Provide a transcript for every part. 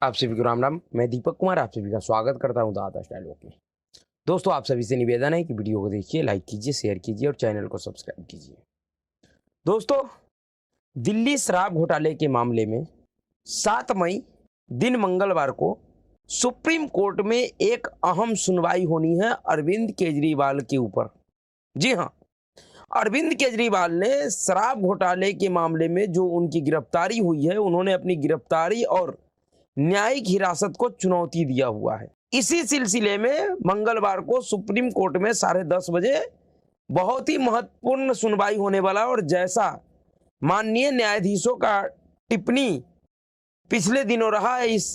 आप सभी को राम राम। मैं दीपक कुमार आप सभी का स्वागत करता हूं दादा स्टाइल में। दोस्तों, आप सभी से निवेदन है कि वीडियो को देखिए, लाइक कीजिए, शेयर कीजिए और चैनल को सब्सक्राइब कीजिए। दोस्तों, दिल्ली शराब घोटाले के मामले में 7 मई दिन मंगलवार को सुप्रीम कोर्ट में एक अहम सुनवाई होनी है अरविंद केजरीवाल के ऊपर। जी हाँ, अरविंद केजरीवाल ने शराब घोटाले के मामले में जो उनकी गिरफ्तारी हुई है, उन्होंने अपनी गिरफ्तारी और न्यायिक हिरासत को चुनौती दिया हुआ है। इसी सिलसिले में मंगलवार को सुप्रीम कोर्ट में 10:30 बजे बहुत ही महत्वपूर्ण सुनवाई होने वाला है। और जैसा माननीय न्यायाधीशों का टिप्पणी पिछले दिनों रहा है इस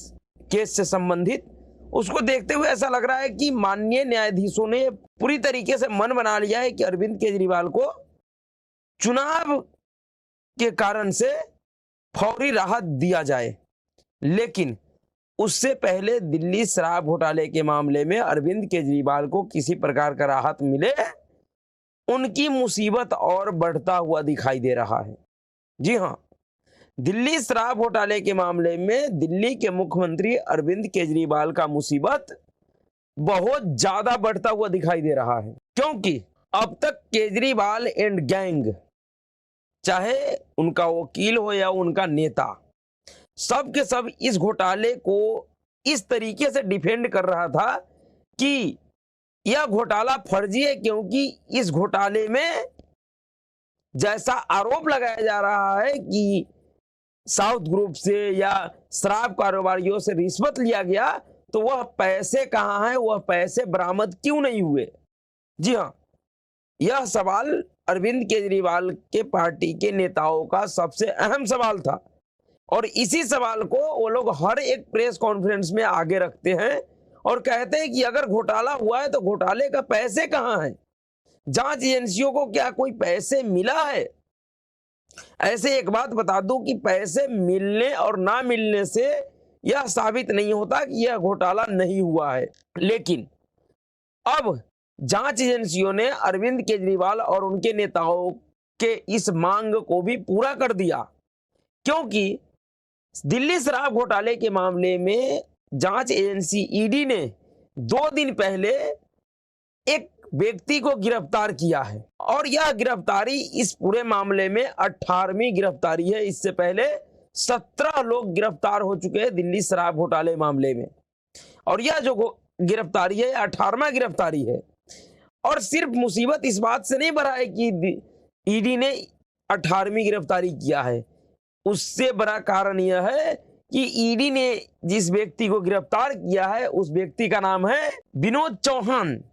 केस से संबंधित, उसको देखते हुए ऐसा लग रहा है कि माननीय न्यायाधीशों ने पूरी तरीके से मन बना लिया है कि अरविंद केजरीवाल को चुनाव के कारण से फौरी राहत दिया जाए। लेकिन उससे पहले दिल्ली शराब घोटाले के मामले में अरविंद केजरीवाल को किसी प्रकार का राहत मिले, उनकी मुसीबत और बढ़ता हुआ दिखाई दे रहा है। जी हां, दिल्ली शराब घोटाले के मामले में दिल्ली के मुख्यमंत्री अरविंद केजरीवाल का मुसीबत बहुत ज्यादा बढ़ता हुआ दिखाई दे रहा है, क्योंकि अब तक केजरीवाल एंड गैंग, चाहे उनका वकील हो या उनका नेता, सब के सब इस घोटाले को इस तरीके से डिफेंड कर रहा था कि यह घोटाला फर्जी है, क्योंकि इस घोटाले में जैसा आरोप लगाया जा रहा है कि साउथ ग्रुप से या शराब कारोबारियों से रिश्वत लिया गया, तो वह पैसे कहां हैं, वह पैसे बरामद क्यों नहीं हुए। जी हां, यह सवाल अरविंद केजरीवाल के पार्टी के नेताओं का सबसे अहम सवाल था और इसी सवाल को वो लोग हर एक प्रेस कॉन्फ्रेंस में आगे रखते हैं और कहते हैं कि अगर घोटाला हुआ है तो घोटाले का पैसे कहां हैं, जांच एजेंसियों को क्या कोई पैसे मिला है। ऐसे एक बात बता दूं कि पैसे मिलने और ना मिलने से यह साबित नहीं होता कि यह घोटाला नहीं हुआ है। लेकिन अब जांच एजेंसियों ने अरविंद केजरीवाल और उनके नेताओं के इस मांग को भी पूरा कर दिया, क्योंकि दिल्ली शराब घोटाले के मामले में जांच एजेंसी ईडी ने 2 दिन पहले एक व्यक्ति को गिरफ्तार किया है और यह गिरफ्तारी इस पूरे मामले में 18वीं गिरफ्तारी है। इससे पहले 17 लोग गिरफ्तार हो चुके हैं दिल्ली शराब घोटाले मामले में, और यह जो गिरफ्तारी है 18वां गिरफ्तारी है। और सिर्फ मुसीबत इस बात से नहीं बढ़ा है कि ईडी ने 18वीं गिरफ्तारी किया है, उससे बड़ा कारण यह है कि ईडी ने जिस व्यक्ति को गिरफ्तार किया है उस व्यक्ति का नाम है विनोद चौहान।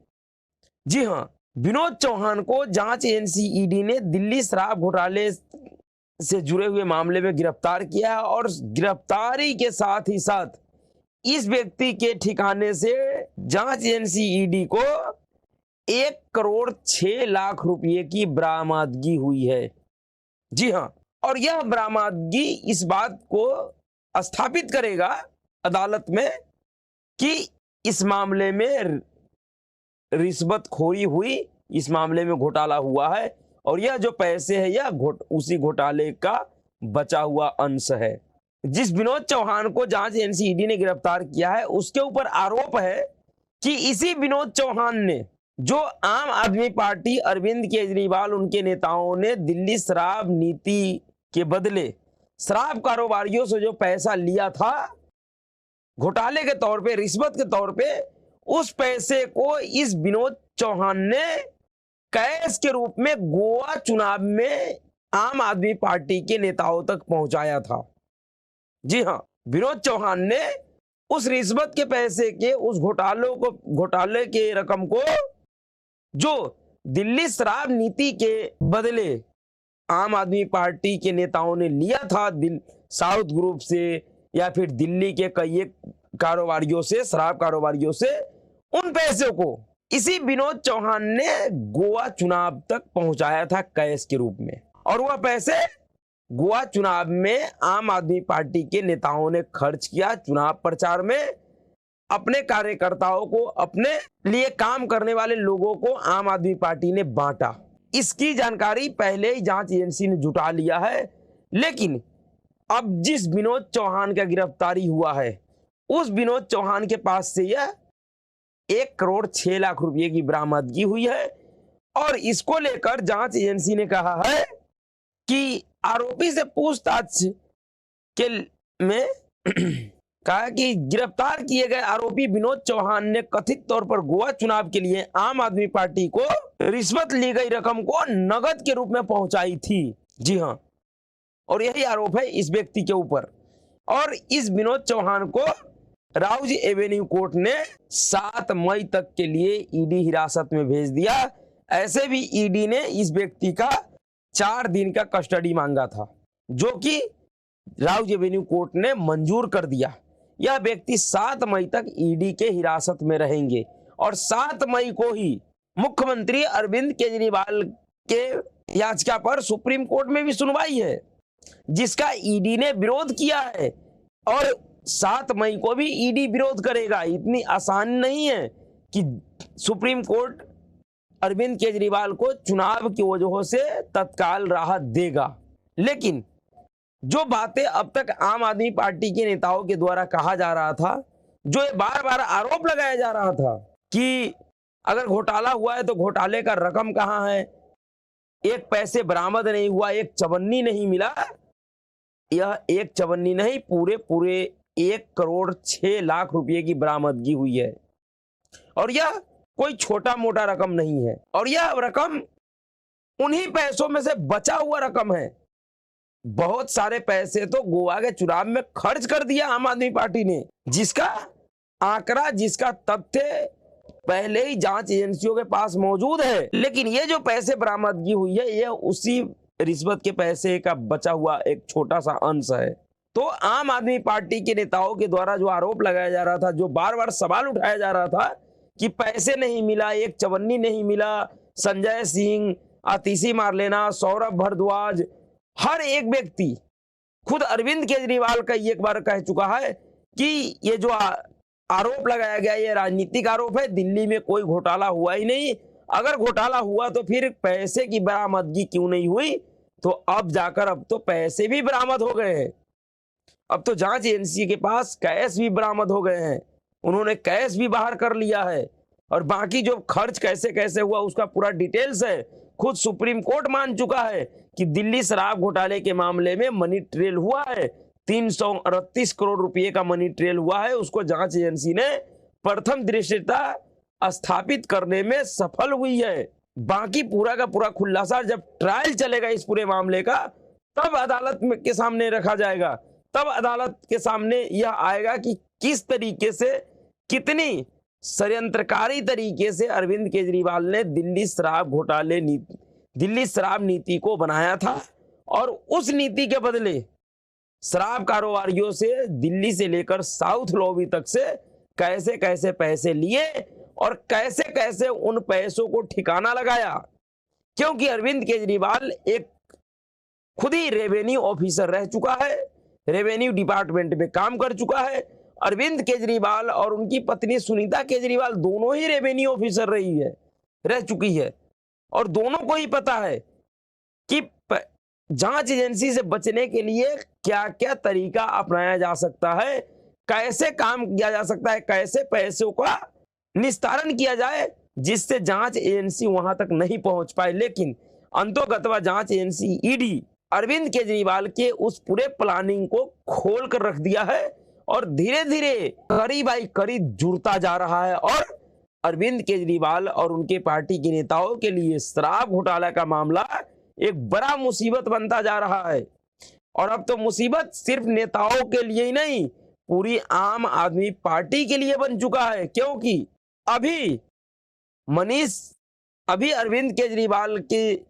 जी हां, विनोद चौहान को जांच एजेंसी ईडी ने दिल्ली शराब घोटाले से जुड़े हुए मामले में गिरफ्तार किया है और गिरफ्तारी के साथ ही साथ इस व्यक्ति के ठिकाने से जांच एजेंसी ईडी को 1,06,00,000 रुपये की बरामदगी हुई है। जी हां, और यह बरामदगी इस बात को स्थापित करेगा अदालत में कि इस मामले में रिश्वतखोरी हुई, इस मामले में घोटाला हुआ है और यह जो पैसे है यह उसी घोटाले का बचा हुआ अंश है। जिस विनोद चौहान को जांच एजेंसी ईडी ने गिरफ्तार किया है उसके ऊपर आरोप है कि इसी विनोद चौहान ने, जो आम आदमी पार्टी अरविंद केजरीवाल उनके नेताओं ने दिल्ली शराब नीति के बदले शराब कारोबारियों से जो पैसा लिया था घोटाले के तौर पे, रिश्वत के तौर पे, उस पैसे को इस विनोद चौहान ने कैश के रूप में गोवा चुनाव में आम आदमी पार्टी के नेताओं तक पहुंचाया था। जी हां, विनोद चौहान ने उस रिश्वत के पैसे के, उस घोटाले के रकम को जो दिल्ली शराब नीति के बदले आम आदमी पार्टी के नेताओं ने लिया था साउथ ग्रुप से या फिर दिल्ली के कई कारोबारियों से, शराब कारोबारियों से, उन पैसों को इसी विनोद चौहान ने गोवा चुनाव तक पहुंचाया था कैश के रूप में। और वह पैसे गोवा चुनाव में आम आदमी पार्टी के नेताओं ने खर्च किया, चुनाव प्रचार में अपने कार्यकर्ताओं को, अपने लिए काम करने वाले लोगों को आम आदमी पार्टी ने बांटा। इसकी जानकारी पहले ही जांच एजेंसी ने जुटा लिया है। लेकिन अब जिस विनोद चौहान का गिरफ्तारी हुआ है उस विनोद चौहान के पास से यह 1,06,00,000 रुपए की बरामदगी हुई है। और इसको लेकर जांच एजेंसी ने कहा है कि आरोपी से पूछताछ के में कहा कि गिरफ्तार किए गए आरोपी विनोद चौहान ने कथित तौर पर गोवा चुनाव के लिए आम आदमी पार्टी को रिश्वत ली गई रकम को नगद के रूप में पहुंचाई थी। जी हां, और यही आरोप है इस व्यक्ति के ऊपर। और इस विनोद चौहान को राउज एवेन्यू कोर्ट ने 7 मई तक के लिए ईडी हिरासत में भेज दिया। ऐसे भी ईडी ने इस व्यक्ति का 4 दिन का कस्टडी मांगा था, जो कि राउज एवेन्यू कोर्ट ने मंजूर कर दिया। यह व्यक्ति 7 मई तक ईडी के हिरासत में रहेंगे और 7 मई को ही मुख्यमंत्री अरविंद केजरीवाल के याचिका पर सुप्रीम कोर्ट में भी सुनवाई है, जिसका ईडी ने विरोध किया है। और 7 मई को भी ईडी विरोध करेगा। इतनी आसान नहीं है कि सुप्रीम कोर्ट अरविंद केजरीवाल को चुनाव की वजह से तत्काल राहत देगा। लेकिन जो बातें अब तक आम आदमी पार्टी के नेताओं के द्वारा कहा जा रहा था, जो बार बार आरोप लगाया जा रहा था कि अगर घोटाला हुआ है तो घोटाले का रकम कहां है, 1 पैसे बरामद नहीं हुआ, 1 चवन्नी नहीं मिला। यह 1 चवन्नी नहीं, पूरे 1,06,00,000 रुपए की बरामदगी हुई है। और यह कोई छोटा मोटा रकम नहीं है, और यह रकम उन्हीं पैसों में से बचा हुआ रकम है। बहुत सारे पैसे तो गोवा के चुनाव में खर्च कर दिया आम आदमी पार्टी ने, जिसका आंकड़ा, जिसका तथ्य पहले ही जांच एजेंसियों के पास मौजूद है। लेकिन ये जो पैसे बरामदगी हुई है, ये उसी रिश्वत के पैसे का बचा हुआ एक छोटा सा अंश है। तो आम आदमी पार्टी के नेताओं के द्वारा जो आरोप लगाया जा रहा था, जो बार बार सवाल उठाया जा रहा था कि पैसे नहीं मिला, 1 चवन्नी नहीं मिला, संजय सिंह, आतिशी मारलेना, सौरभ भारद्वाज, हर एक व्यक्ति, खुद अरविंद केजरीवाल का एक बार कह चुका है कि ये जो आरोप लगाया गया ये राजनीतिक आरोप है, दिल्ली में कोई घोटाला हुआ ही नहीं। अगर घोटाला हुआ तो फिर पैसे की बरामदगी क्यों नहीं हुई? तो अब जाकर अब तो पैसे भी बरामद हो गए हैं। अब तो जांच एजेंसी के पास कैश भी बरामद हो गए हैं, उन्होंने कैश भी बाहर कर लिया है। और बाकी जो खर्च कैसे कैसे हुआ उसका पूरा डिटेल्स है। खुद सुप्रीम कोर्ट मान चुका है कि दिल्ली शराब घोटाले के मामले में मनी ट्रेल हुआ है, 338 करोड़ रुपए का मनी ट्रेल हुआ है। उसको जांच एजेंसी ने प्रथम दृष्टता स्थापित करने में सफल हुई है। बाकी पूरा का पूरा खुलासा जब ट्रायल चलेगा इस पूरे मामले का, तब अदालत में के सामने रखा जाएगा। तब अदालत के सामने यह आएगा कि किस तरीके से, कितनी षड्यंत्रकारी तरीके से अरविंद केजरीवाल ने दिल्ली शराब नीति को बनाया था, और उस नीति के बदले शराब कारोबारियों से दिल्ली से लेकर साउथ लॉबी तक से कैसे कैसे पैसे लिए और कैसे कैसे उन पैसों को ठिकाना लगाया। क्योंकि अरविंद केजरीवाल एक खुद ही रेवेन्यू ऑफिसर रह चुका है, रेवेन्यू डिपार्टमेंट में काम कर चुका है। अरविंद केजरीवाल और उनकी पत्नी सुनीता केजरीवाल दोनों ही रेवेन्यू ऑफिसर रह चुकी है, और दोनों को ही पता है कि जांच एजेंसी से बचने के लिए क्या क्या तरीका अपनाया जा सकता है, कैसे काम किया जा सकता है, कैसे पैसों का निस्तारण किया जाए जिससे जांच एजेंसी वहां तक नहीं पहुंच पाए। लेकिन अंतोगत्वा जांच एजेंसी ईडी अरविंद केजरीवाल के उस पूरे प्लानिंग को खोल कर रख दिया है, और धीरे धीरे करीब आई करीब जुड़ता जा रहा है। और अरविंद केजरीवाल और उनके पार्टी के नेताओं के लिए शराब घोटाला का मामला एक बड़ा मुसीबत बनता जा रहा है। और अब तो मुसीबत सिर्फ नेताओं के लिए ही नहीं, पूरी आम आदमी पार्टी के लिए बन चुका है। क्योंकि अभी अरविंद केजरीवाल की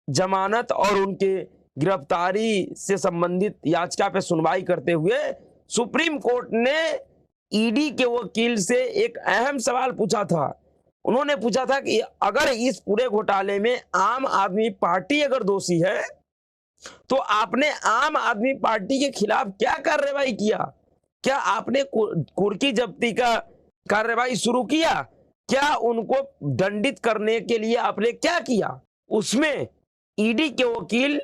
जमानत और उनके गिरफ्तारी से संबंधित याचिका पे सुनवाई करते हुए सुप्रीम कोर्ट ने ईडी के वकील से एक अहम सवाल पूछा था। उन्होंने पूछा था कि अगर इस पूरे घोटाले में आम आदमी पार्टी अगर दोषी है, तो आपने आम आदमी पार्टी के खिलाफ क्या कार्रवाई किया? क्या आपने कुर्की जब्ती का कार्रवाई शुरू किया? क्या उनको दंडित करने के लिए आपने क्या किया? उसमें ईडी के वकील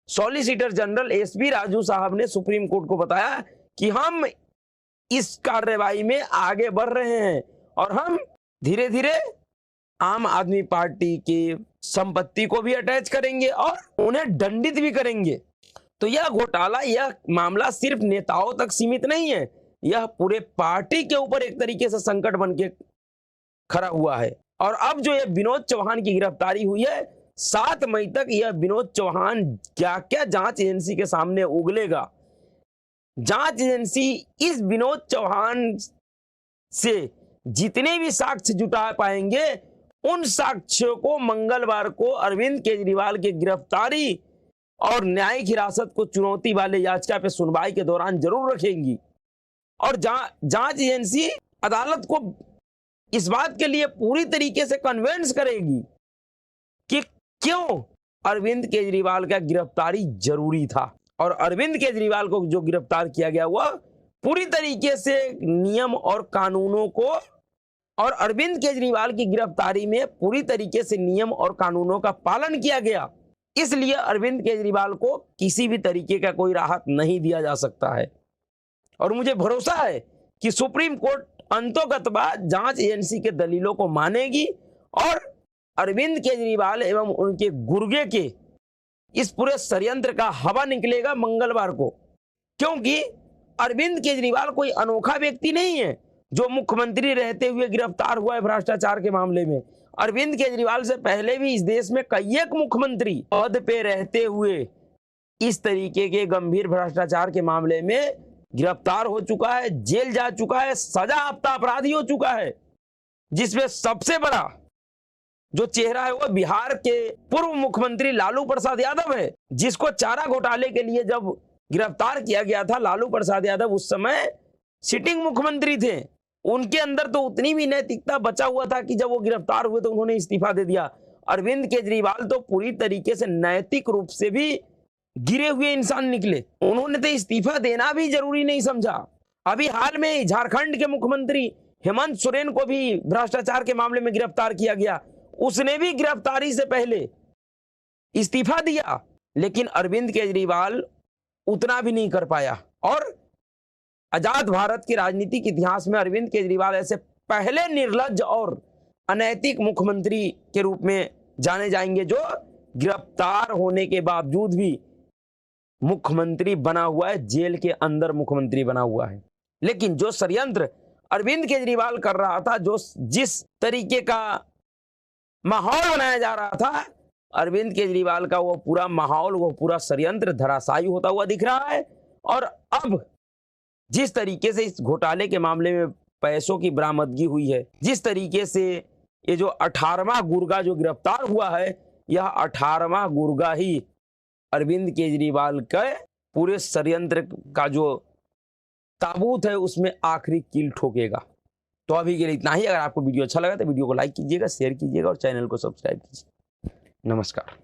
सॉलिसिटर जनरल एसबी राजू साहब ने सुप्रीम कोर्ट को बताया कि हम इस कार्रवाई में आगे बढ़ रहे हैं और हम धीरे धीरे आम आदमी पार्टी की संपत्ति को भी अटैच करेंगे और उन्हें दंडित भी करेंगे। तो यह घोटाला, यह मामला सिर्फ नेताओं तक सीमित नहीं है, यह पूरे पार्टी के ऊपर एक तरीके से संकट बन के खड़ा हुआ है। और अब जो यह विनोद चौहान की गिरफ्तारी हुई है, 7 मई तक यह विनोद चौहान क्या क्या जांच एजेंसी के सामने उगलेगा। जांच एजेंसी इस विनोद चौहान से जितने भी साक्ष्य जुटा पाएंगे, उन साक्ष्यों को मंगलवार को अरविंद केजरीवाल की गिरफ्तारी और न्यायिक हिरासत को चुनौती वाले याचिका पे सुनवाई के दौरान जरूर रखेंगी। और जांच एजेंसी अदालत को इस बात के लिए पूरी तरीके से कन्विंस करेगी कि क्यों अरविंद केजरीवाल का गिरफ्तारी जरूरी था। और अरविंद केजरीवाल को जो गिरफ्तार किया गया वह पूरी तरीके से नियम और कानूनों को, और अरविंद केजरीवाल की गिरफ्तारी में पूरी तरीके से नियम और कानूनों का पालन किया गया। इसलिए अरविंद केजरीवाल को किसी भी तरीके का कोई राहत नहीं दिया जा सकता है। और मुझे भरोसा है कि सुप्रीम कोर्ट अंतोगत्वा जांच एजेंसी के दलीलों को मानेगी और अरविंद केजरीवाल एवं उनके गुर्गे के इस पूरे षड्यंत्र का हवा निकलेगा मंगलवार को। क्योंकि अरविंद केजरीवाल कोई अनोखा व्यक्ति नहीं है जो मुख्यमंत्री रहते हुए गिरफ्तार हुआ है भ्रष्टाचार के मामले में। अरविंद केजरीवाल से पहले भी इस देश में कई एक मुख्यमंत्री पद पे रहते हुए इस तरीके के गंभीर भ्रष्टाचार के मामले में गिरफ्तार हो चुका है, जेल जा चुका है, सजायाफ्ता अपराधी हो चुका है। जिसमें सबसे बड़ा जो चेहरा है वो बिहार के पूर्व मुख्यमंत्री लालू प्रसाद यादव है, जिसको चारा घोटाले के लिए जब गिरफ्तार किया गया था, लालू प्रसाद यादव उस समय सिटिंग मुख्यमंत्री थे। उनके अंदर तो उतनी भी नैतिकता बचा हुआ था कि जब वो गिरफ्तार हुए तो उन्होंने इस्तीफा दे दिया। अरविंद केजरीवाल तो पूरी तरीके से नैतिक रूप से भी गिरे हुए इंसान निकले, उन्होंने तो इस्तीफा देना भी जरूरी नहीं समझा। अभी हाल में झारखंड के मुख्यमंत्री हेमंत सोरेन को भी भ्रष्टाचार के मामले में गिरफ्तार किया गया, उसने भी गिरफ्तारी से पहले इस्तीफा दिया। लेकिन अरविंद केजरीवाल उतना भी नहीं कर पाया। और आजाद भारत के राजनीतिक इतिहास में अरविंद केजरीवाल ऐसे पहले निर्लज्ज और अनैतिक मुख्यमंत्री के रूप में जाने जाएंगे जो गिरफ्तार होने के बावजूद भी मुख्यमंत्री बना हुआ है, जेल के अंदर मुख्यमंत्री बना हुआ है। लेकिन जो षड्यंत्र अरविंद केजरीवाल कर रहा था, जो जिस तरीके का माहौल बनाया जा रहा था, अरविंद केजरीवाल का वो पूरा माहौल, वो पूरा षड्यंत्र धराशायी होता हुआ दिख रहा है। और अब जिस तरीके से इस घोटाले के मामले में पैसों की बरामदगी हुई है, जिस तरीके से ये जो 18वां गुर्गा जो गिरफ्तार हुआ है, यह 18वां गुर्गा ही अरविंद केजरीवाल के पूरे षड्यंत्र का जो ताबूत है उसमें आखिरी कील ठोकेगा। तो अभी के लिए इतना ही। अगर आपको वीडियो अच्छा लगा तो वीडियो को लाइक कीजिएगा, शेयर कीजिएगा और चैनल को सब्सक्राइब कीजिए। नमस्कार।